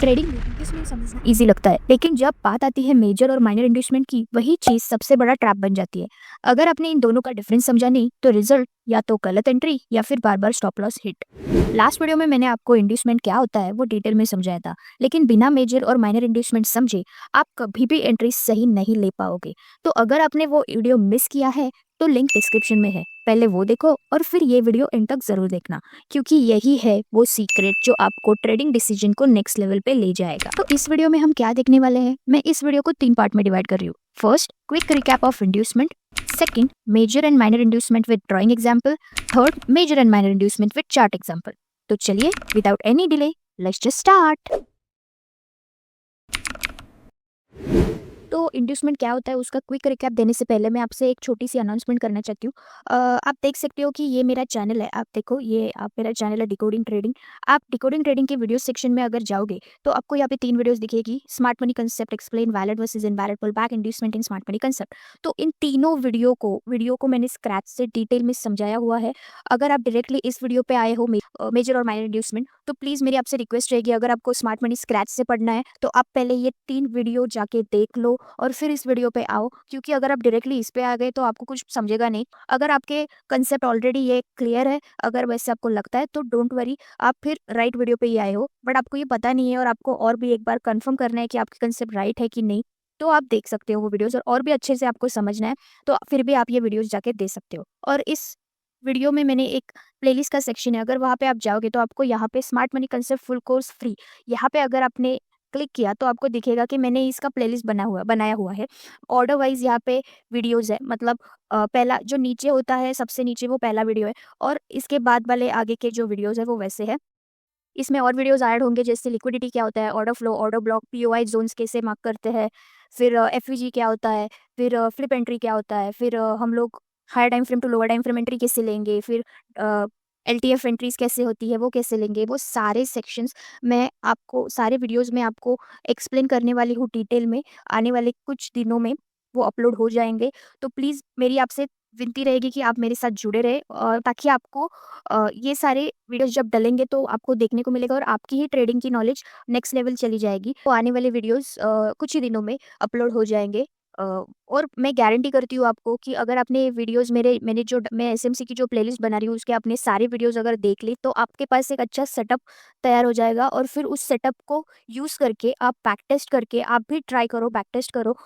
Trading इसमें समझना easy लगता है, लेकिन जब बात आती है मेजर और माइनर इंड्यूसमेंट की, वही चीज सबसे बड़ा ट्रैप बन जाती है। अगर आपने इन दोनों का डिफरेंस समझा नहीं, तो रिजल्ट या तो गलत एंट्री या फिर बार बार stop loss hit. Last video में मैंने आपको इंड्यूसमेंट क्या होता है वो डिटेल में समझाया था, लेकिन बिना मेजर और माइनर इंड्यूसमेंट समझे आप कभी भी एंट्री सही नहीं ले पाओगे। तो अगर आपने वो वीडियो मिस किया है, तो लिंक डिस्क्रिप्शन में है, पहले वो देखो और फिर ये वीडियो एंड तक जरूर देखना, क्योंकि यही है वो सीक्रेट जो आपको ट्रेडिंग डिसीजन को नेक्स्ट लेवल पे ले जाएगा। तो इस वीडियो में हम क्या देखने वाले हैं, मैं इस वीडियो को 3 पार्ट में डिवाइड कर रही हूँ। First, quick recap of inducement. Second, major and minor inducement with drawing example. Third, major and minor inducement with chart example. तो चलिए without any delay let's just start. तो इंड्यूसमेंट क्या होता है उसका क्विक रिकैप देने से पहले मैं आपसे एक छोटी सी अनाउंसमेंट करना चाहती हूँ। आप देख सकते हो कि ये मेरा चैनल है, आप देखो ये आप मेरा चैनल है डिकोडिंग ट्रेडिंग। आप डिकोडिंग ट्रेडिंग के वीडियो सेक्शन में अगर जाओगे तो आपको यहाँ पे 3 वीडियोस दिखेगी, smart money concept explain, valid versus invalid, pull back, inducement in smart money concept. तो इन तीनों वीडियो को मैंने स्क्रैच से डिटेल में समझाया हुआ है। अगर आप डायरेक्टली इस वीडियो पे आए हो मेजर और माइनर इंड्यूसमेंट, तो प्लीज़ मेरी आपसे रिक्वेस्ट रहेगी, अगर आपको स्मार्ट मनी स्क्रैच से पढ़ना है तो आप पहले ये 3 वीडियो जाके देख लो और फिर इस वीडियो पे आओ, क्योंकि अगर आप डायरेक्टली इस पे आ गए तो आपको कुछ समझेगा नहीं। अगर आपके कंसेप्ट ऑलरेडी ये क्लियर है, अगर वैसे आपको लगता है, तो डोंट वरी, आप फिर राइट वीडियो पे ही आए हो। बट आपको ये पता नहीं है और आपको और भी एक बार कंफर्म करना है कि आपकी कंसेप्ट राइट है कि नहीं, तो आप देख सकते हो वो वीडियोस, और भी अच्छे से आपको समझना है तो फिर भी आप ये वीडियोस जाके दे सकते हो। और इस वीडियो में मैंने एक प्लेलिस्ट का सेक्शन है, अगर वहाँ पे आप जाओगे तो आपको यहाँ पे smart money concept full course free, यहाँ पे अगर आपने क्लिक किया तो आपको दिखेगा कि मैंने इसका प्लेलिस्ट बनाया हुआ है। ऑर्डर वाइज यहाँ पे वीडियोस है, मतलब पहला जो नीचे होता है सबसे नीचे वो पहला वीडियो है, और इसके बाद वाले आगे के जो वीडियोस है वो वैसे है। इसमें और वीडियोस ऐड होंगे, जैसे लिक्विडिटी क्या होता है, order flow, order block, POI zones कैसे मार्क करते हैं, फिर एफवीजी क्या होता है, फिर फ्लिप एंट्री क्या होता है, फिर हम लोग higher time frame to lower time frame entry कैसे लेंगे, फिर एलटीएफ एंट्रीज कैसे होती है वो कैसे लेंगे, वो सारे सेक्शंस मैं आपको सारे वीडियोस में आपको एक्सप्लेन करने वाली हूँ डिटेल में। आने वाले कुछ दिनों में वो अपलोड हो जाएंगे। तो प्लीज़ मेरी आपसे विनती रहेगी कि आप मेरे साथ जुड़े रहे, और ताकि आपको ये सारे वीडियोस जब डलेंगे तो आपको देखने को मिलेगा और आपकी ही ट्रेडिंग की नॉलेज नेक्स्ट लेवल चली जाएगी। तो आने वाले वीडियोस कुछ ही दिनों में अपलोड हो जाएंगे। और मैं गारंटी करती हूँ आपको कि अगर आपने वीडियोस मैं एसएमसी की जो प्लेलिस्ट बना रही हूँ उसके आपने सारे वीडियोस अगर देख ली, तो आपके पास एक अच्छा सेटअप तैयार हो जाएगा, और फिर उस सेटअप को यूज़ करके आप बैक टेस्ट करके आप भी ट्राई करो, बैक टेस्ट करो,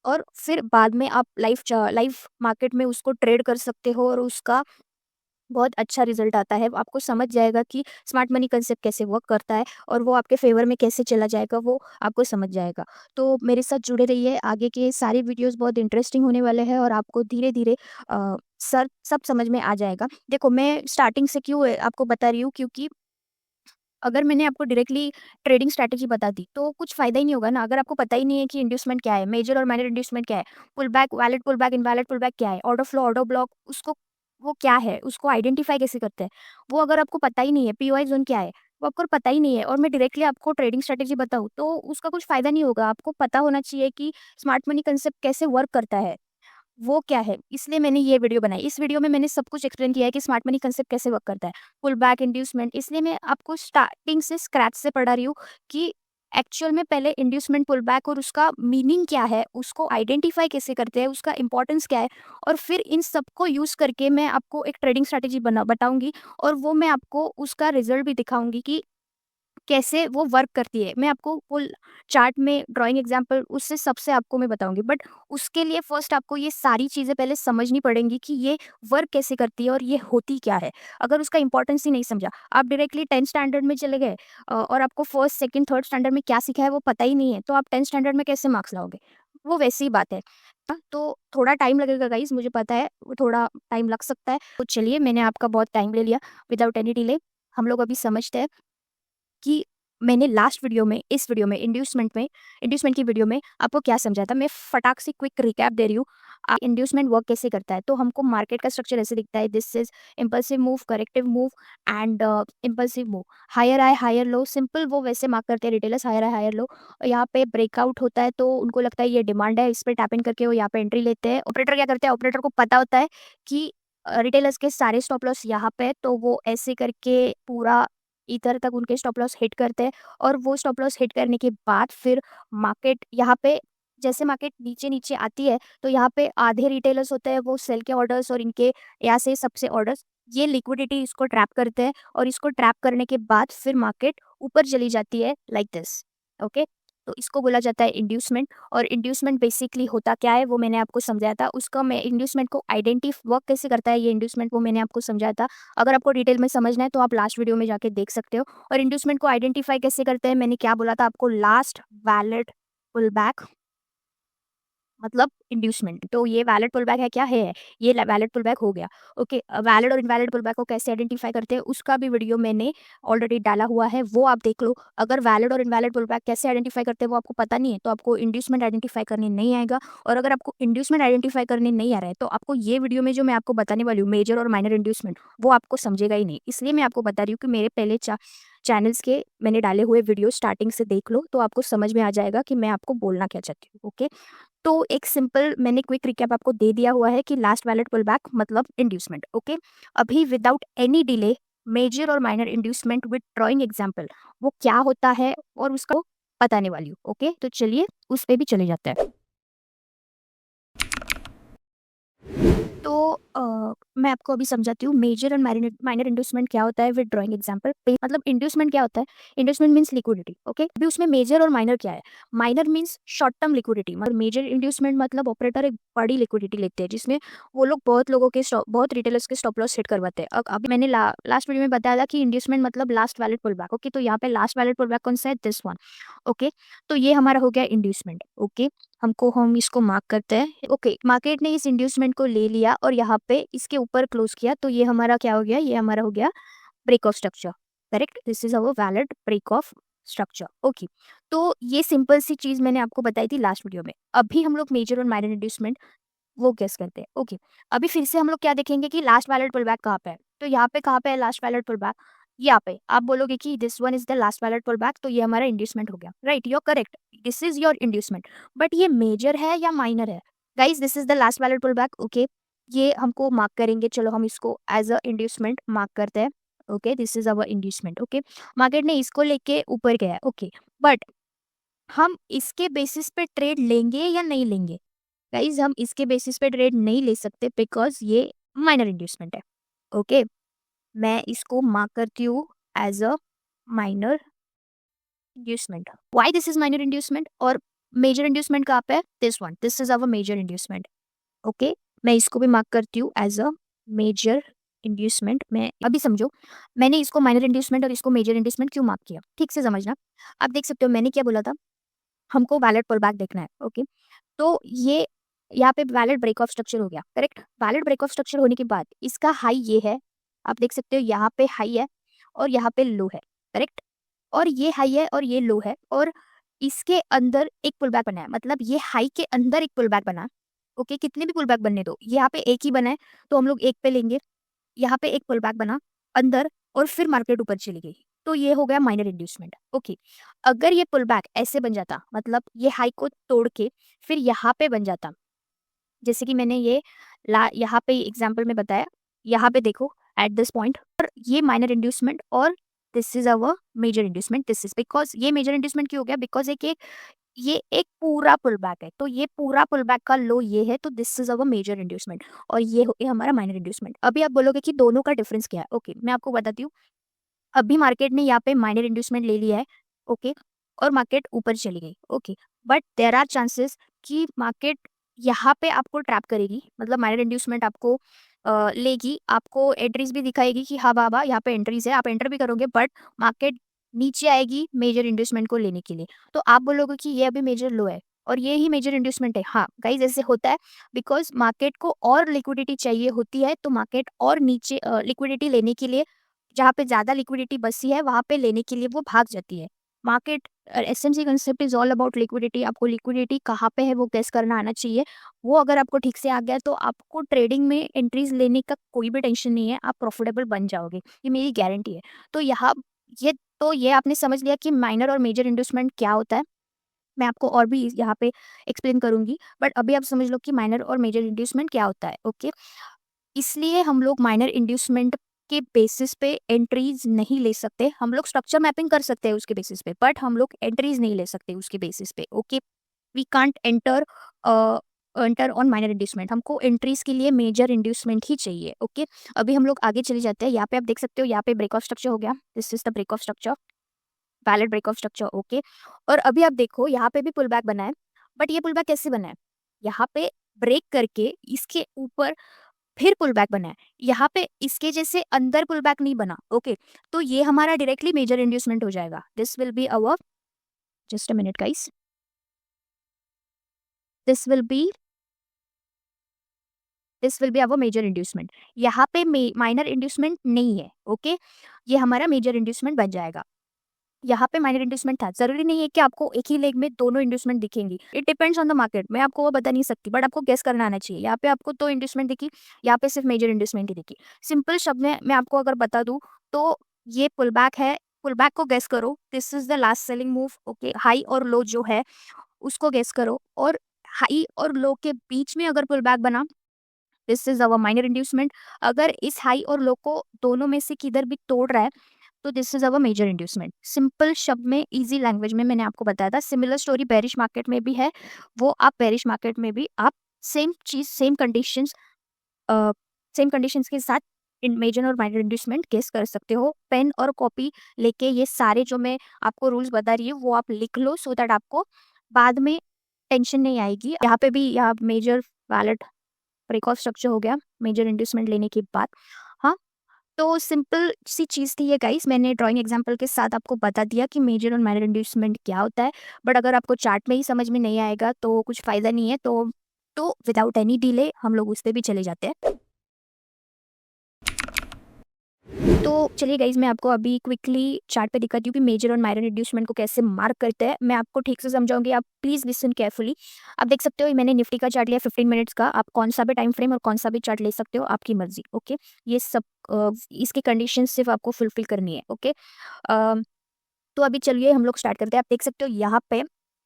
और फिर बाद में आप लाइव मार्केट में उसको ट्रेड कर सकते हो, और उसका बहुत अच्छा रिजल्ट आता है। आपको समझ जाएगा कि स्मार्ट मनी कंसेप्ट कैसे वर्क करता है और वो आपके फेवर में कैसे चला जाएगा, वो आपको समझ जाएगा। तो मेरे साथ जुड़े रहिए, आगे के सारे वीडियोस बहुत इंटरेस्टिंग होने वाले हैं और आपको धीरे-धीरे सर सब समझ में आ जाएगा। देखो, मैं स्टार्टिंग से क्यों आपको बता रही हूँ, क्योंकि अगर मैंने आपको डायरेक्टली ट्रेडिंग स्ट्रैटेजी बता दी तो कुछ फ़ायदा ही नहीं होगा ना, अगर आपको पता ही नहीं है कि इंड्यूसमेंट क्या है, मेजर और माइनर इंड्यूसमेंट क्या है, pull back, valid pull back, invalid pull back क्या है, ऑर्डर फ्लो, ऑर्डर ब्लॉक, उसको वो क्या है, उसको आइडेंटिफाई कैसे करते हैं, वो अगर आपको पता ही नहीं है, पीओआई ज़ोन क्या है, वो आपको पता ही नहीं है, और मैं डायरेक्टली आपको ट्रेडिंग स्ट्रैटेजी बताऊँ, तो उसका कुछ फ़ायदा नहीं होगा। आपको पता होना चाहिए कि स्मार्ट मनी कंसेप्ट कैसे वर्क करता है, वो क्या है? इसलिए मैंने ये वीडियो बनाई। इस वीडियो में मैंने सब कुछ एक्सप्लेन किया है कि स्मार्ट मनी कांसेप्ट कैसे वर्क करता है। पुल बैक, इंड्यूसमेंट, इसलिए मैं आपको स्टार्टिंग से स्क्रैच से पढ़ा रही हूँ कि एक्चुअल में पहले इंड्यूसमेंट, पुल बैक और उसका मीनिंग क्या है, उसको आइडेंटिफाई कैसे करते हैं, उसका इंपॉर्टेंस क्या है, और फिर इन सबको यूज़ करके मैं आपको एक ट्रेडिंग स्ट्रैटेजी बताऊँगी, और वो मैं आपको उसका रिज़ल्ट भी दिखाऊँगी कि कैसे वो वर्क करती है। मैं आपको फुल चार्ट में ड्राइंग एग्ज़ाम्पल उससे सबसे आपको मैं बताऊँगी। बट उसके लिए फ़र्स्ट आपको ये सारी चीज़ें पहले समझनी पड़ेंगी कि ये वर्क कैसे करती है और ये होती क्या है। अगर उसका इम्पोर्टेंस ही नहीं समझा, आप डायरेक्टली 10th स्टैंडर्ड में चले गए और आपको फर्स्ट, सेकंड, थर्ड स्टैंडर्ड में क्या सीखा है वो पता ही नहीं है, तो आप 10th स्टैंडर्ड में कैसे मार्क्स लाओगे? वो वैसी ही बात है। तो थोड़ा टाइम लगेगा गाइज़, मुझे पता है, वो थोड़ा टाइम लग सकता है। तो चलिए, मैंने आपका बहुत टाइम ले लिया, विदाउट एनी डिले हम लोग अभी समझते हैं कि मैंने लास्ट वीडियो में, इस वीडियो में इंड्यूसमेंट की वीडियो में आपको क्या समझाया था। मैं फटाक से क्विक रिकैप दे रही हूँ। इंड्यूसमेंट वर्क कैसे करता है, तो हमको मार्केट का स्ट्रक्चर ऐसे दिखता है, this is impulsive move, corrective move and impulsive move, higher high higher low, simple वो वैसे मार्क करते हैं retailers, higher high higher low. यहाँ पे ब्रेकआउट होता है तो उनको लगता है ये डिमांड है, इस पर टैप इन करके वो यहाँ पे एंट्री लेते हैं। ऑपरेटर क्या करते हैं, ऑपरेटर को पता होता है कि रिटेलर्स के सारे स्टॉप लॉस यहाँ पे है, तो वो ऐसे करके पूरा इधर तक उनके स्टॉप लॉस हिट करते हैं और वो स्टॉप लॉस हिट करने के बाद फिर मार्केट यहाँ पे जैसे मार्केट नीचे-नीचे आती है, तो यहाँ पे आधे रिटेलर्स होते हैं वो सेल के ऑर्डर्स और इनके यहाँ से सबसे ऑर्डर्स ये लिक्विडिटी इसको ट्रैप करते हैं और इसको ट्रैप करने के बाद फिर मार्केट ऊपर चली जाती है लाइक दिस। ओके? तो इसको बोला जाता है इंड्यूसमेंट और इंड्यूसमेंट बेसिकली होता क्या है वो मैंने आपको समझाया था। उसका मैं इंड्यूसमेंट को वर्क कैसे करता है ये इंड्यूसमेंट वो मैंने आपको समझाया था। अगर आपको डिटेल में समझना है तो आप लास्ट वीडियो में जाके देख सकते हो। और इंड्यूसमेंट को आइडेंटिफाई कैसे करते हैं मैंने क्या बोला था आपको लास्ट वैलिड पुल बैक मतलब इंड्यूसमेंट। तो ये वैलिड पुलबैक है क्या है? ये वैलिड पुलबैक हो गया। ओके, वैलिड और इनवैलिड पुलबैक को कैसे आइडेंटिफाई करते हैं उसका भी वीडियो मैंने ऑलरेडी डाला हुआ है, वो आप देख लो। अगर वैलिड और इनवैलिड पुलबैक कैसे आइडेंटिफाई करते हैं वो आपको पता नहीं है तो आपको इंड्यूसमेंट आइडेंटिफाई करने नहीं आएगा। और अगर आपको इंड्यूसमेंट आइडेंटिफाई करने नहीं आ रहा है तो आपको ये वीडियो में जो मैं आपको बताने वाली हूँ मेजर और माइनर इंड्यूसमेंट वो आपको समझेगा ही नहीं। इसलिए मैं आपको बता रही हूँ कि मेरे पहले चैनल्स के मैंने डाले हुए वीडियो स्टार्टिंग से देख लो तो आपको समझ में आ जाएगा कि मैं आपको बोलना क्या चाहती हूँ। ओके, तो एक सिंपल मैंने क्विक रिकैप आपको दे दिया हुआ है कि लास्ट वैलिड पुलबैक मतलब इंड्यूसमेंट। ओके, अभी विदाउट एनी डिले मेजर और minor inducement with drawing example वो क्या होता है और उसका बताने वाली हूँ। ओके, तो चलिए उस पे भी चले जाते हैं। तो मैं आपको अभी समझाती हूँ मेजर और माइनर इंड्यूसमेंट क्या होता है विद ड्राइंग एग्जांपल। मतलब इंड्यूसमेंट क्या होता है? Inducement means liquidity. ओके, अभी उसमें मेजर और माइनर क्या है? Minor means short term liquidity और मेजर इंड्यूसमेंट मतलब ऑपरेटर एक बड़ी लिक्विडिटी लेते हैं जिसमें वो लोग बहुत रिटेलर्स के स्टॉप लॉस हिट करवाते हैं। अब अभी मैंने लास्ट वीडियो में बताया था कि इंड्यूसमेंट मतलब लास्ट वैलिड पुलबैक। ओके, तो यहाँ पे लास्ट वैलिड पुलबैक कौन सा है? This one. ओके, तो ये हमारा हो गया इंड्यूसमेंट। ओके, हम इसको मार्क करते हैं। ओके, मार्केट ने इस इंड्यूसमेंट को ले लिया और यहाँ पे इसके ऊपर क्लोज किया तो ये हमारा क्या हो गया? ये हमारा हो गया break of structure. Correct, this is our valid break of structure. Okay, तो ये सिंपल सी चीज मैंने आपको बताई थी लास्ट वीडियो में। अभी हम लोग मेजर और माइनर इंड्यूसमेंट वो गेस करते हैं। ओके, अभी फिर से हम लोग क्या देखेंगे कि लास्ट वैलिड पुलबैक कहाँ पे है। तो यहाँ पे कहाँ पे है लास्ट वैलिड पुलबैक? यहाँ पे आप बोलोगे कि this one is the last valid pullback तो ये हमारा इंड्यूसमेंट हो गया। Right, you are correct, this is your inducement. But ये मेजर है या माइनर है? Guys this is the last valid pullback. Okay, ये हमको मार्क करेंगे। चलो हम इसको एज अ इंड्यूसमेंट मार्क करते हैं। Okay, this is our inducement. Okay, market ने इसको लेके ऊपर गया है। ओके, बट हम इसके बेसिस पे ट्रेड लेंगे या नहीं लेंगे? गाइज हम इसके बेसिस पे ट्रेड नहीं ले सकते बिकॉज ये माइनर इंड्यूसमेंट है। ओके, मैं इसको मार्क करती हूँ as a minor inducement. Why this is minor inducement और मेजर इंड्यूसमेंट कहाँ पे है? This one, this is our major inducement. Okay, मैं इसको भी मार्क करती हूँ एज अ मेजर इंड्यूसमेंट। मैं अभी समझो मैंने इसको माइनर इंड्यूसमेंट और इसको मेजर इंड्यूसमेंट क्यों मार्क किया, ठीक से समझना। आप देख सकते हो मैंने क्या बोला था, हमको वैलिड पुलबैक देखना है। ओके, तो ये यहाँ पे वैलिड ब्रेक ऑफ स्ट्रक्चर हो गया। Correct, valid break of structure होने के बाद इसका हाई ये है, आप देख सकते हो यहाँ पे हाई है और यहाँ पे लो है। करेक्ट, और ये हाई है और ये लो है और इसके अंदर एक पुल बैक बना है, मतलब ये हाई के अंदर एक पुल बैक बना। ओके, कितने भी पुल बैक बनने दो, ये यहाँ पे एक ही बना है तो हम लोग एक पे लेंगे। यहाँ पे एक पुल बैक बना अंदर और फिर मार्केट ऊपर चली गई तो ये हो गया माइनर इंड्यूसमेंट। ओके, अगर ये पुल बैक ऐसे बन जाता, मतलब ये हाई को तोड़ के फिर यहाँ पे बन जाता, जैसे कि मैंने ये यहाँ पे एग्जांपल में बताया, यहाँ पे देखो एट दिस पॉइंट और ये माइनर इंड्यूसमेंट और this is our major inducement. This is because ये मेजर इंड्यूसमेंट क्यों हो गया? बिकॉज ये एक पूरा पुल बैक है तो ये पूरा पुल बैक का लो ये है तो this is our major inducement और ये हो गया हमारा माइनर इंड्यूसमेंट। अभी आप बोलोगे कि दोनों का डिफरेंस क्या है? ओके, मैं आपको बताती हूँ। अभी मार्केट ने यहाँ पे माइनर इंड्यूसमेंट ले लिया है। ओके, और मार्केट ऊपर चली गई। Okay, but there are chances कि मार्केट यहाँ पे आपको ट्रैप करेगी, मतलब माइनर इंड्यूसमेंट आपको लेगी, आपको एंट्रीज भी दिखाएगी कि हाँ बाबा यहाँ पे एंट्रीज है, आप एंटर भी करोगे बट मार्केट नीचे आएगी मेजर इंड्यूसमेंट को लेने के लिए। तो आप बोलोगे कि ये अभी मेजर लो है और ये ही मेजर इंड्यूसमेंट है। हाँ गाइज, ऐसे होता है बिकॉज मार्केट को और लिक्विडिटी चाहिए होती है तो मार्केट और नीचे लिक्विडिटी लेने के लिए जहाँ पे ज़्यादा लिक्विडिटी बची है वहाँ पे लेने के लिए वो भाग जाती है। Market SMC concept is all about liquidity. आपको लिक्विडिटी कहाँ पे है वो गेस करना आना चाहिए। वो अगर आपको ठीक से आ गया तो आपको ट्रेडिंग में एंट्रीज लेने का कोई भी टेंशन नहीं है, आप प्रॉफिटेबल बन जाओगे, ये मेरी गारंटी है। तो ये ये आपने समझ लिया कि माइनर और मेजर इंड्यूसमेंट क्या होता है। मैं आपको और भी यहाँ पे एक्सप्लेन करूंगी बट अभी आप समझ लो कि माइनर और मेजर इंड्यूसमेंट क्या होता है। ओके, इसलिए हम लोग माइनर इंड्यूसमेंट के बेसिस पे एंट्रीज नहीं ले सकते। हम लोग स्ट्रक्चर मैपिंग कर सकते हैं उसके बेसिस पे, बट हम लोग एंट्रीज नहीं ले सकते उसके बेसिस पे। Okay, we can't enter enter on minor inducement. हमको एंट्रीज के लिए मेजर इंड्यूसमेंट ही चाहिए। ओके, अभी हम लोग आगे चले जाते हैं। यहाँ पे आप देख सकते हो, यहाँ पे ब्रेक ऑफ स्ट्रक्चर हो गया, this is the break of structure, valid break of structure. Okay, और अभी आप देखो यहाँ पे भी पुल बैक बना है, बट ये पुल बैक कैसे बना है? यहाँ पे ब्रेक करके इसके ऊपर फिर पुल बैक बना है, यहाँ पे इसके जैसे अंदर पुल बैक नहीं बना। ओके, तो ये हमारा डायरेक्टली मेजर इंड्यूसमेंट हो जाएगा। This will be our, just a minute guys, this will be our major inducement. यहाँ पे माइनर इंड्यूसमेंट नहीं है। ओके, ये हमारा मेजर इंड्यूसमेंट बन जाएगा। यहाँ पे माइनर इंड्यूसमेंट था, जरूरी नहीं है कि आपको एक ही लेग में दोनों इंड्यूसमेंट दिखेंगी। It depends on the market, मैं आपको वो बता नहीं सकती, बट आपको गेस करना आना चाहिए। यहाँ पे आपको दो इंड्यूसमेंट दिखी, यहाँ पे सिर्फ मेजर इंड्यूसमेंट ही दिखी। सिंपल शब्द में मैं आपको अगर बता दूं तो ये पुल बैक है। पुल बैक को गेस करो, this is the last selling move. Okay, high और लो जो है उसको गेस करो, और हाई और लो के बीच में अगर पुल बैक बना, this is our minor inducement. अगर इस हाई और लो को दोनों में से किधर भी तोड़ रहा है, तो this is our major inducement. Simple शब्द में, इजी लैंग्वेज में मैंने आपको बताया था। सिमिलर स्टोरी बेरिश मार्केट में भी है, वो आप बेरिश मार्केट में भी आप सेम चीज, सेम कंडीशंस के साथ इन मेजर और माइनर इंड्यूसमेंट गेस कर सकते हो। पेन और कॉपी लेके ये सारे जो मैं आपको रूल्स बता रही हूँ वो आप लिख लो, सो दैट आपको बाद में टेंशन नहीं आएगी। यहाँ पे भी यहाँ major valid break of structure हो गया मेजर इंड्यूसमेंट लेने के बाद। हाँ, तो सिंपल सी चीज़ थी ये गाइस, मैंने ड्राइंग एग्जांपल के साथ आपको बता दिया कि मेजर और माइनर इंड्यूसमेंट क्या होता है। बट अगर आपको चार्ट में ही समझ में नहीं आएगा तो कुछ फ़ायदा नहीं है। तो विदाउट एनी डिले हम लोग उस पे भी चले जाते हैं। तो चलिए गाइज, मैं आपको अभी क्विकली चार्ट पे दिखाती हूँ कि मेजर और माइनर इंड्यूसमेंट को कैसे मार्क करते हैं। मैं आपको ठीक से समझाऊंगी, आप प्लीज लिसन केयरफुली। आप देख सकते हो मैंने निफ्टी का चार्ट लिया 15 मिनट्स का। आप कौन सा भी टाइम फ्रेम और कौन सा भी चार्ट ले सकते हो, आपकी मर्जी। ओके, ये सब इसकी कंडीशन सिर्फ आपको फुलफिल करनी है। ओके, तो अभी चलिए हम लोग स्टार्ट करते हैं। आप देख सकते हो यहाँ पे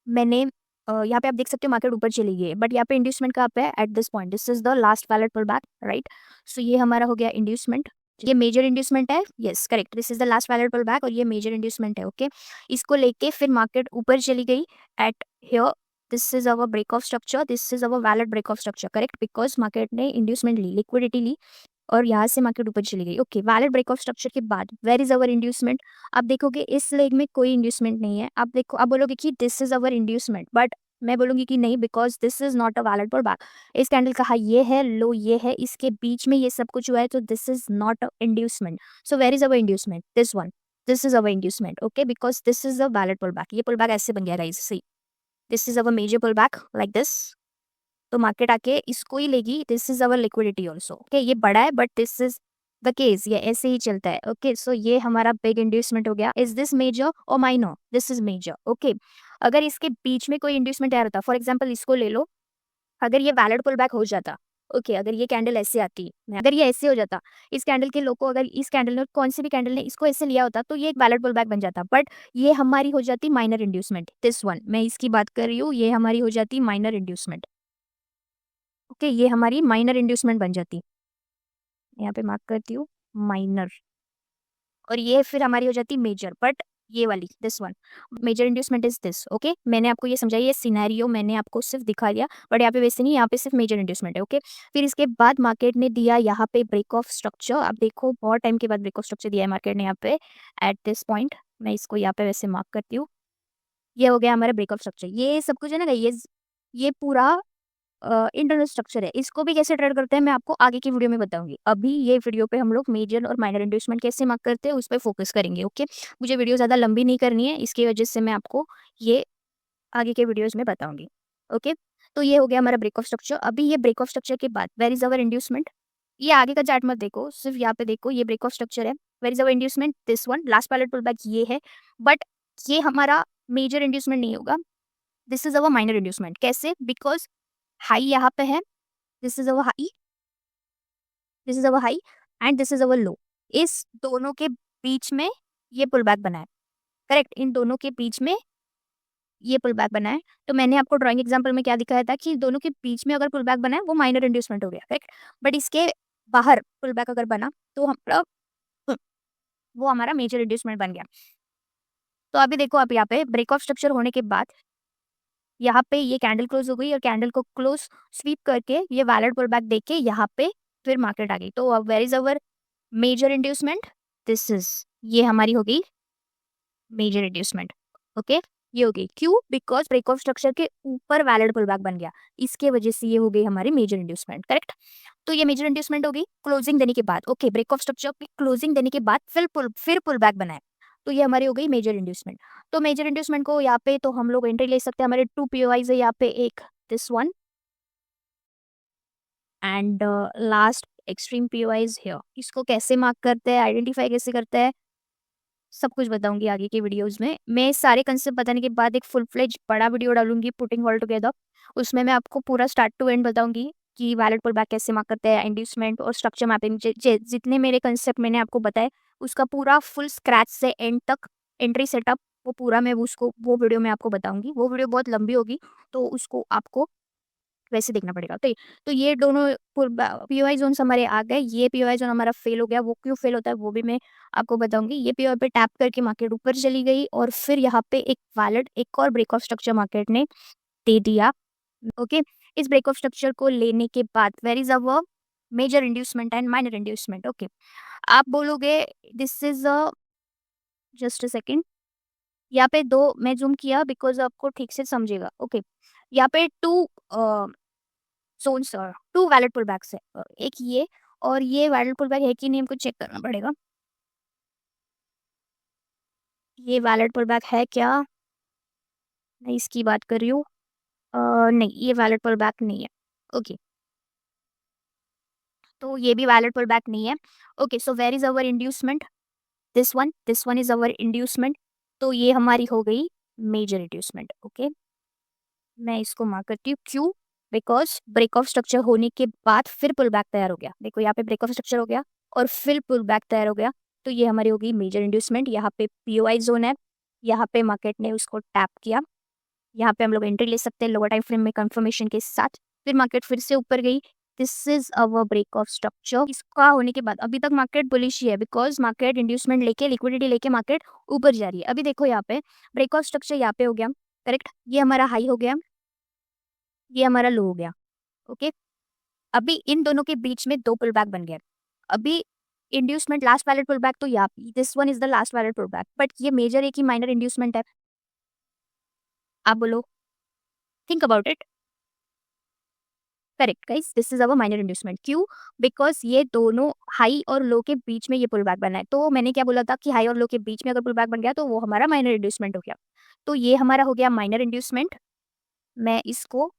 मैंने यहाँ पे आप देख सकते हो मार्केट ऊपर चली गई है, बट यहाँ पे इंड्यूसमेंट कहाँ पे है? At this point, this is the last valid pull back, right. So ये हमारा हो गया इंड्यूसमेंट। ये मेजर इंड्यूसमेंट है, yes correct, this is the last valid pull back, और ये मेजर इंड्यूसमेंट है। ओके, इसको लेके फिर मार्केट ऊपर चली गई at here, this is our break of structure, this is our valid break of structure, correct, because market ने इंड्यूसमेंट ली, लिक्विडिटी ली, और यहाँ से मार्केट ऊपर चली गई। Okay, valid break of structure के बाद वेयर इज अवर इंड्यूसमेंट? आप देखोगे इस लेग में कोई इंड्यूसमेंट नहीं है। आप देखो, आप बोलोगे कि this is our inducement, but मैं बोलूंगी कि नहीं, because this is not a valid pull back. इस कैंडल का हाई ये है, लो ये है, इसके बीच में ये सब कुछ हुआ है, तो this is not a inducement. So where is our inducement? This one, this is our inducement. Okay, because this is a valid pull back. ये पुल बैक ऐसे बन गया guys, see, this is our major pull back like this. तो market आके इसको ही लेगी, this is our liquidity also. Okay, ये बड़ा है, but this is the case, ये ऐसे ही चलता है। ओके, सो ये हमारा बिग इंड्यूसमेंट हो गया। इज दिस मेजर और minor? This is major. Okay, अगर इसके बीच में कोई इंड्यूसमेंट आ रहा था, फॉर एग्जाम्पल इसको ले लो, अगर ये वैलिड पुल बैक हो जाता, ओके, अगर ये कैंडल ऐसे आती, अगर ये ऐसे हो जाता, इस कैंडल के लोग को, अगर इस कैंडल ने, कौन सी भी कैंडल ने इसको ऐसे लिया होता, तो ये एक वैलिड पुल बैक बन जाता, बट ये हमारी हो जाती माइनर इंड्यूसमेंट। दिस वन, मैं इसकी बात कर रही हूँ, ये हमारी हो जाती माइनर इंड्यूसमेंट। ओके, ये हमारी माइनर इंड्यूसमेंट बन जाती, यहाँ पे मार्क करती हूँ माइनर, और ये फिर हमारी हो जाती मेजर। बट ये वाली, this one, major inducement is this. Okay, मैंने आपको ये समझाया, ये सिनेरियो मैंने आपको सिर्फ दिखा दिया, बट यहाँ पे वैसे नहीं, यहाँ पे सिर्फ मेजर इंड्यूसमेंट है। ओके, फिर इसके बाद मार्केट ने दिया यहाँ पे ब्रेक ऑफ स्ट्रक्चर। आप देखो बहुत टाइम के बाद ब्रेक ऑफ स्ट्रक्चर दिया है मार्केट ने यहाँ पे एट दिस पॉइंट। मैं इसको यहाँ पे वैसे मार्क करती हूँ, ये हो गया हमारा ब्रेक ऑफ स्ट्रक्चर। ये सब कुछ है ना, ये पूरा इंटरनल स्ट्रक्चर है। इसको भी कैसे ट्रेड करते हैं मैं आपको आगे की वीडियो में बताऊंगी। अभी ये वीडियो पे हम लोग मेजर और माइनर इंड्यूसमेंट कैसे मार्क करते हैं उस पर फोकस करेंगे। ओके, मुझे वीडियो ज़्यादा लंबी नहीं करनी है, इसकी वजह से मैं आपको ये आगे के वीडियोज में बताऊंगी। ओके, तो ये हो गया हमारा ब्रेक ऑफ स्ट्रक्चर। अभी ये ब्रेक ऑफ स्ट्रक्चर के बाद वेर इज अवर इंड्यूसमेंट? ये आगे का चार्ट मत देखो, सिर्फ यहाँ पे देखो, ये ब्रेक ऑफ स्ट्रक्चर है। Where is our inducement? This one, last pallet pull back ये है, बट ये हमारा मेजर इंड्यूसमेंट नहीं होगा, this is our minor inducement. कैसे? बिकॉज हाई यहाँ पे है, this is our high, this is our high, and this is our low. इस दोनों के बीच में ये पुल बैक बना है, करेक्ट, इन दोनों के बीच में ये पुल बैक बना है। तो मैंने आपको ड्राइंग एग्जांपल में क्या दिखाया था कि दोनों के बीच में अगर पुल बैक बना है वो माइनर इंड्यूसमेंट हो गया, करेक्ट, बट इसके बाहर पुल बैक अगर बना तो हमारा वो हमारा मेजर इंड्यूसमेंट बन गया। तो अभी देखो, आप यहाँ पे ब्रेक ऑफ स्ट्रक्चर होने के बाद यहाँ पे ये कैंडल क्लोज हो गई और कैंडल को क्लोज स्वीप करके ये वैलिड पुल बैक देके यहाँ पे फिर मार्केट आ गई। तो अब where is our major inducement? This is, ये हमारी हो गई मेजर इंड्यूसमेंट। ओके, ये हो गई। क्यों? बिकॉज ब्रेक ऑफ स्ट्रक्चर के ऊपर वैलिड पुल बैक बन गया, इसके वजह से ये हो गई हमारी मेजर इंड्यूसमेंट। करेक्ट? तो ये मेजर इंड्यूसमेंट हो गई क्लोजिंग देने के बाद। ओके, ब्रेक ऑफ स्ट्रक्चर की क्लोजिंग देने के बाद फिर पुल बैक बनाए, तो ये हमारी हो गई मेजर इंड्यूसमेंट। तो मेजर इंड्यूसमेंट को यहाँ पे तो हम लोग एंट्री ले सकते हैं। हमारे 2 पीओआईज है यहाँ पे, एक this one and last extreme POIs here. इसको कैसे मार्क करते हैं, आइडेंटिफाई कैसे करते हैं, सब कुछ बताऊंगी आगे के वीडियोस में। मैं सारे कंसेप्ट बताने के बाद एक फुल फ्लेज बड़ा वीडियो डालूंगी, पुटिंग ऑल टुगेदर। उसमें मैं आपको पूरा स्टार्ट टू एंड बताऊंगी कि वैलिड पुल बैक कैसे मार्क करते हैं, इंड्यूसमेंट और स्ट्रक्चर मैपिंग, जितने मेरे कंसेप्ट मैंने आपको बताए उसका पूरा फुल स्क्रैच से एंड तक एंट्री सेटअप, वो पूरा मैं उसको वो वीडियो में आपको बताऊंगी। वो वीडियो बहुत लंबी होगी, तो उसको आपको वैसे देखना पड़ेगा। तो ये दोनों पीओआई जोन हमारे आ गए। ये पीओआई जोन हमारा फेल हो गया, वो क्यों फेल होता है वो भी मैं आपको बताऊंगी। ये पीओआई पे टैप करके मार्केट ऊपर चली गई और फिर यहाँ पे एक वैलिड एक और ब्रेक ऑफ स्ट्रक्चर मार्केट ने दे दिया। ओके, इस ब्रेक ऑफ स्ट्रक्चर को लेने के बाद where is our major inducement and minor inducement. Okay, आप बोलोगे this is a, just a second, यहाँ पे दो मैं जूम किया बिकॉज आपको ठीक से समझेगा। ओके, यहाँ पे two zones, 2 valid pull backs है। एक ये और ये वैलिड पुल बैक है कि नहीं हमको चेक करना पड़ेगा। ये वैलिड पुल बैक है क्या? मैं इसकी बात कर रही हूँ। नहीं, ये वैलिड पुल बैक नहीं है। ओके, तो ये भी वैलिड पुल बैक नहीं है। Okay, so where is our inducement? This one is our inducement. तो ये हमारी हो गई मेजर इंड्यूसमेंट। ओके, मैं इसको मार्क करती हूँ। क्यों? बिकॉज ब्रेक ऑफ स्ट्रक्चर होने के बाद फिर पुल बैक तैयार हो गया। देखो यहाँ पे ब्रेक ऑफ स्ट्रक्चर हो गया और फिर पुल बैक तैयार हो गया, तो ये हमारी होगी मेजर इंड्यूसमेंट। यहाँ पे पीओआई जोन है, यहाँ पे मार्केट ने उसको टैप किया, यहाँ पे हम लोग एंट्री ले सकते हैं लोअर टाइम फ्रेम में कंफर्मेशन के साथ। फिर मार्केट फिर से ऊपर गई। This is our break of structure. इसका होने के बाद अभी तक मार्केट बुलिश ही है, बिकॉज मार्केट इंड्यूसमेंट लेके लिक्विडिटी लेके मार्केट ऊपर जा रही है। अभी देखो यहाँ पे ब्रेक ऑफ स्ट्रक्चर यहाँ पे हो गया। करेक्ट, ये हमारा हाई हो गया, ये हमारा लो हो गया। ओके, अभी इन दोनों के बीच में 2 पुल बैक बन गए। अभी inducement last valid pull back, तो यहाँ this one is the last valid pull back, but ये मेजर है कि माइनर इंड्यूसमेंट है? आप बोलो, think about it. Correct guys, this is our minor inducement. क्यों? बिकॉज ये दोनों हाई और लो के बीच में ये पुल बैक बना है। तो मैंने क्या बोला था कि हाई और लो के बीच में अगर पुल बैक बन गया तो वो हमारा माइनर इंड्यूसमेंट हो गया। तो ये हमारा हो गया माइनर इंड्यूसमेंट। मैं इसको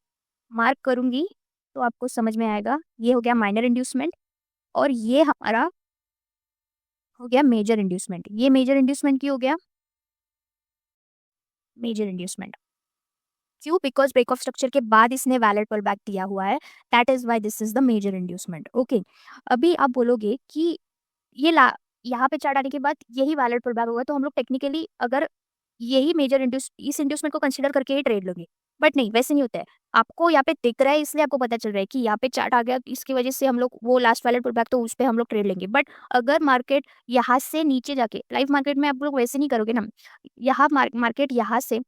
मार्क करूंगी तो आपको समझ में आएगा। ये हो गया माइनर इंड्यूसमेंट और ये हमारा हो गया मेजर इंड्यूसमेंट। ये मेजर इंड्यूसमेंट क्यों हो गया मेजर इंड्यूसमेंट? क्यों? बिकॉज ब्रेक ऑफ स्ट्रक्चर के बाद इसने वैलिड पुल बैक दिया हुआ है, that is why this is the major inducement. Okay, अभी आप बोलोगे कि ये ला यहाँ पे चार्ट आने के बाद यही वैलिड पुल बैक होगा, तो हम लोग टेक्निकली अगर यही मेजर इंड्यूस इस इंड्यूसमेंट को कंसीडर करके ही ट्रेड लोगे, बट नहीं, वैसे नहीं होता है। आपको यहाँ पे दिख रहा है इसलिए आपको पता चल रहा है कि यहाँ पे चार्ट आ गया, इसकी वजह से हम लोग वो लास्ट वैलिड पुल बैक तो उस पे हम लोग ट्रेड लेंगे। बट अगर मार्केट यहाँ से नीचे जाके, लाइव मार्केट में आप लोग वैसे नहीं करोगे ना, यहाँ मार्केट यहाँ से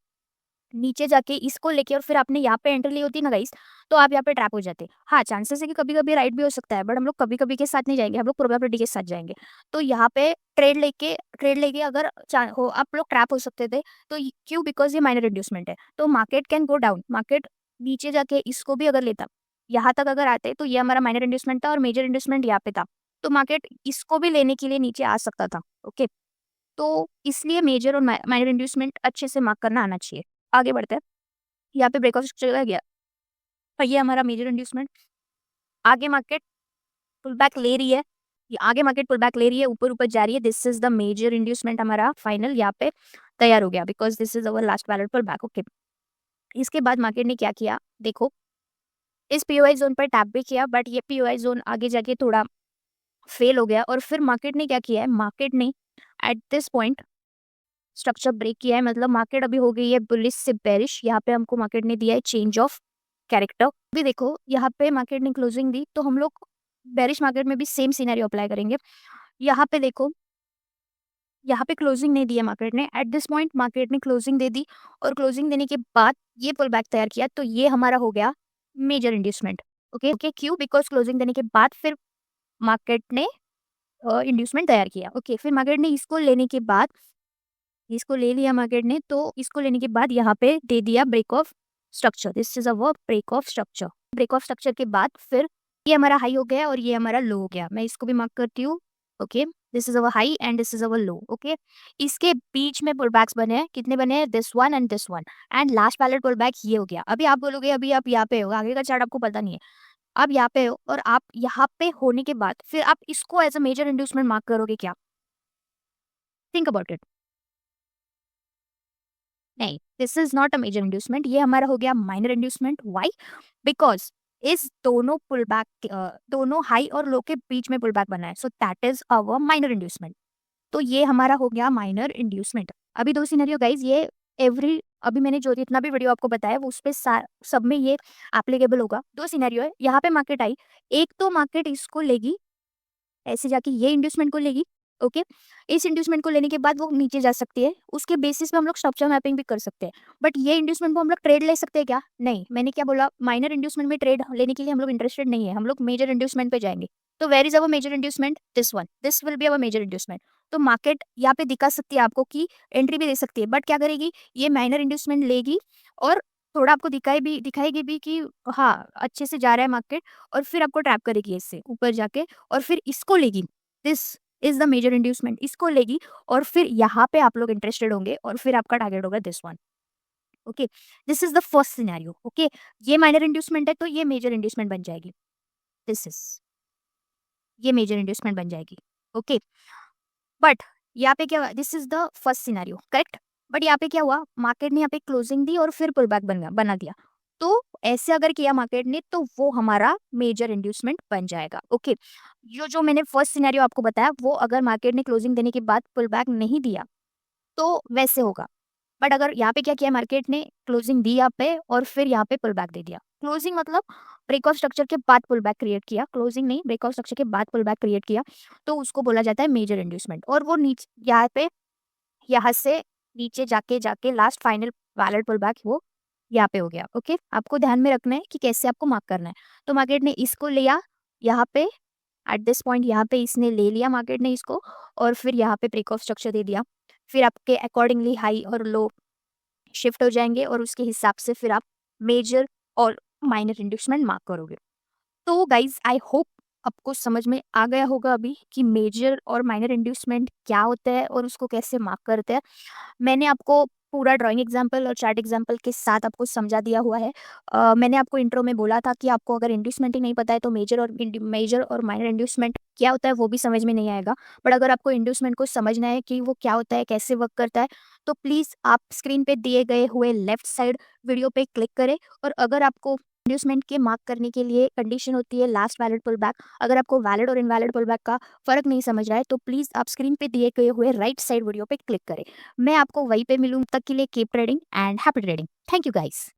नीचे जाके इसको लेके और फिर आपने यहाँ पे एंट्री ली होती ना गाइस, तो आप यहाँ पे ट्रैप हो जाते। हाँ, चांसेस है कि कभी कभी राइट भी हो सकता है, बट हम लोग कभी कभी के साथ नहीं जाएंगे, हम लोग प्रोबेबिलिटी के साथ जाएंगे। तो यहाँ पे ट्रेड लेके अगर हो आप लोग ट्रैप हो सकते थे। तो क्यों? बिकॉज ये माइनर इंड्यूसमेंट है, तो market can go down. Market नीचे जाके इसको भी अगर लेता, यहाँ तक अगर आते, तो ये हमारा माइनर इंड्यूसमेंट था और मेजर इंड्यूसमेंट यहाँ पे था, तो मार्केट इसको भी लेने के लिए नीचे आ सकता था। ओके, तो इसलिए मेजर और माइनर इंड्यूसमेंट अच्छे से मार्क करना आना चाहिए। आगे बढ़ते हैं। यहाँ पे ब्रेकआउट चला गया और ये हमारा मेजर इंड्यूसमेंट। आगे मार्केट पुल बैक ले रही है, ये आगे मार्केट पुल बैक ले रही है, ऊपर ऊपर जा रही है। This is the major inducement हमारा फाइनल यहाँ पे तैयार हो गया, because this is our last valid pull back. Okay, इसके बाद मार्केट ने क्या किया, देखो इस पीओआई जोन पर टैप भी किया, बट ये पीओआई जोन आगे जाके थोड़ा फेल हो गया। और फिर मार्केट ने क्या किया है, मार्केट ने at this point structure break किया है, मतलब मार्केट अभी हो गई है बुलिश से बेरिश। यहाँ पे हमको मार्केट ने दिया है चेंज ऑफ कैरेक्टर। अभी देखो यहाँ पे मार्केट ने क्लोजिंग दी, तो हम लोग बेरिश मार्केट में भी सेम सिनेरियो अप्लाई करेंगे। यहाँ पे देखो यहाँ पे क्लोजिंग नहीं दिया मार्केट ने, एट दिस पॉइंट मार्केट ने क्लोजिंग दे दी और क्लोजिंग देने के बाद ये पुल बैक तैयार किया, तो ये हमारा हो गया मेजर इंड्यूसमेंट। ओके ओके, क्यों? बिकॉज क्लोजिंग देने के बाद फिर मार्केट ने इंड्यूसमेंट तैयार किया। ओके, फिर मार्केट ने इसको लेने के बाद, इसको ले लिया मार्केट ने, तो इसको लेने के बाद यहाँ पे दे दिया break of structure. This is our break of structure. Break of structure के बाद फिर ये हमारा हाई हो गया और ये हमारा लो हो गया। मैं इसको भी मार्क करती हूँ। Okay, this is our high and this is our low. Okay, इसके बीच में पुलबैक्स बने हैं, कितने बने हैं? This one and this one, and last वाला पुलबैक ये हो गया। अभी आप बोलोगे अभी आप यहाँ पे हो, आगे का चार्ट आपको पता नहीं है। आप यहाँ पे हो और आप यहाँ पे होने के बाद फिर आप इसको as a major inducement mark करोगे क्या? Think about it. नहीं, this is not a major inducement, ये हमारा हो गया माइनर इंड्यूसमेंट। व्हाई? बिकॉज इस दोनों पुल बैक, दोनों हाई और लो के बीच में पुल बैक बना है, so that is our minor inducement. तो ये हमारा हो गया माइनर इंड्यूसमेंट। अभी दो सिनेरियो गाइज, ये एवरी, अभी मैंने जो जितना भी वीडियो आपको बताया वो उस पे सब में ये एप्लीकेबल होगा। दो सिनेरियो है, यहाँ पे मार्केट आई, एक तो मार्केट इसको लेगी, ऐसे जाके ये इंड्यूसमेंट को लेगी। ओके, इस इंड्यूसमेंट को लेने के बाद वो नीचे जा सकती है, उसके बेसिस पे हम लोग स्ट्रक्चर मैपिंग भी कर सकते हैं। बट ये इंड्यूसमेंट को हम लोग ट्रेड ले सकते हैं क्या? नहीं। मैंने क्या बोला? माइनर इंड्यूसमेंट में ट्रेड लेने के लिए हम लोग इंटरेस्टेड नहीं है, हम लोग मेजर इंड्यूसमेंट पे जाएंगे। तो where is our major inducement? This one, this will be our major inducement. तो मार्केट यहाँ पे दिखा सकती है आपको कि एंट्री भी दे सकती है, बट क्या करेगी? ये माइनर इंड्यूसमेंट लेगी और थोड़ा आपको दिखाएगी भी कि हाँ अच्छे से जा रहा है मार्केट, और फिर आपको ट्रैप करेगी इससे ऊपर जाके, और फिर इसको लेगी। This is the major inducement, इसको लेगी और फिर यहाँ पे आप लोग इंटरेस्टेड होंगे और फिर आपका टारगेट होगा this one. Okay, this is the first scenario. Okay, ये माइनर इंड्यूसमेंट है तो ये मेजर इंड्यूसमेंट बन जाएगी। दिस इज, ये मेजर इंड्यूसमेंट बन जाएगी। ओके, बट यहाँ पे क्या हुआ? This is the first scenario, correct. But यहाँ पे क्या हुआ? मार्केट ने यहाँ पे क्लोजिंग दी और फिर पुल बैक बना दिया। तो ऐसे अगर किया मार्केट ने तो वो हमारा मेजर इंड्यूसमेंट बन जाएगा। ओके, जो मैंने फर्स्ट सिनेरियो आपको बताया, वो अगर मार्केट ने क्लोजिंग देने के बाद पुल बैक नहीं दिया तो वैसे होगा। बट अगर यहाँ पे क्या किया मार्केट ने? क्लोजिंग दी यहाँ पे और फिर यहाँ पे पुल बैक दे दिया। क्लोजिंग मतलब ब्रेक ऑफ स्ट्रक्चर के बाद पुल बैक क्रिएट किया, क्लोजिंग नहीं, ब्रेक ऑफ स्ट्रक्चर के बाद पुल बैक क्रिएट किया, तो उसको बोला जाता है मेजर इंड्यूसमेंट। और वो नीचे यहाँ पे, यहाँ से नीचे जाके जाके last final valid pull back वो यहाँ पे हो गया। ओके, आपको ध्यान में रखना है कि कैसे आपको मार्क करना है। तो मार्केट ने इसको लिया यहाँ पे, एट दिस पॉइंट यहाँ पे इसने ले लिया मार्केट ने इसको, और फिर यहाँ पे ब्रेक ऑफ स्ट्रक्चर दे दिया। फिर आपके अकॉर्डिंगली हाई और लो शिफ्ट हो जाएंगे और उसके हिसाब से फिर आप मेजर और माइनर इंड्यूसमेंट मार्क करोगे। तो गाइज आई होप आपको समझ में आ गया होगा अभी कि मेजर और माइनर इंड्यूसमेंट क्या होता है और उसको कैसे मार्क करते हैं। मैंने आपको पूरा ड्राइंग एग्जाम्पल और चार्ट एग्जाम्पल के साथ आपको समझा दिया हुआ है। मैंने आपको इंट्रो में बोला था कि आपको अगर इंड्यूसमेंट ही नहीं पता है तो मेजर और माइनर इंड्यूसमेंट क्या होता है वो भी समझ में नहीं आएगा। बट अगर आपको इंड्यूसमेंट को समझना है कि वो क्या होता है, कैसे वर्क करता है, तो प्लीज़ आप स्क्रीन पे दिए गए हुए लेफ्ट साइड वीडियो पे क्लिक करें। और अगर आपको इंड्यूसमेंट के मार्क करने के लिए कंडीशन होती है लास्ट वैलिड पुल बैक, अगर आपको वैलिड और इनवैलिड पुल बैक का फर्क नहीं समझ रहा है तो प्लीज़ आप स्क्रीन पे दिए गए हुए राइट साइड वीडियो पे क्लिक करें। मैं आपको वहीं पे मिलूँ, तब तक के लिए keep trading and happy trading. Thank you guys.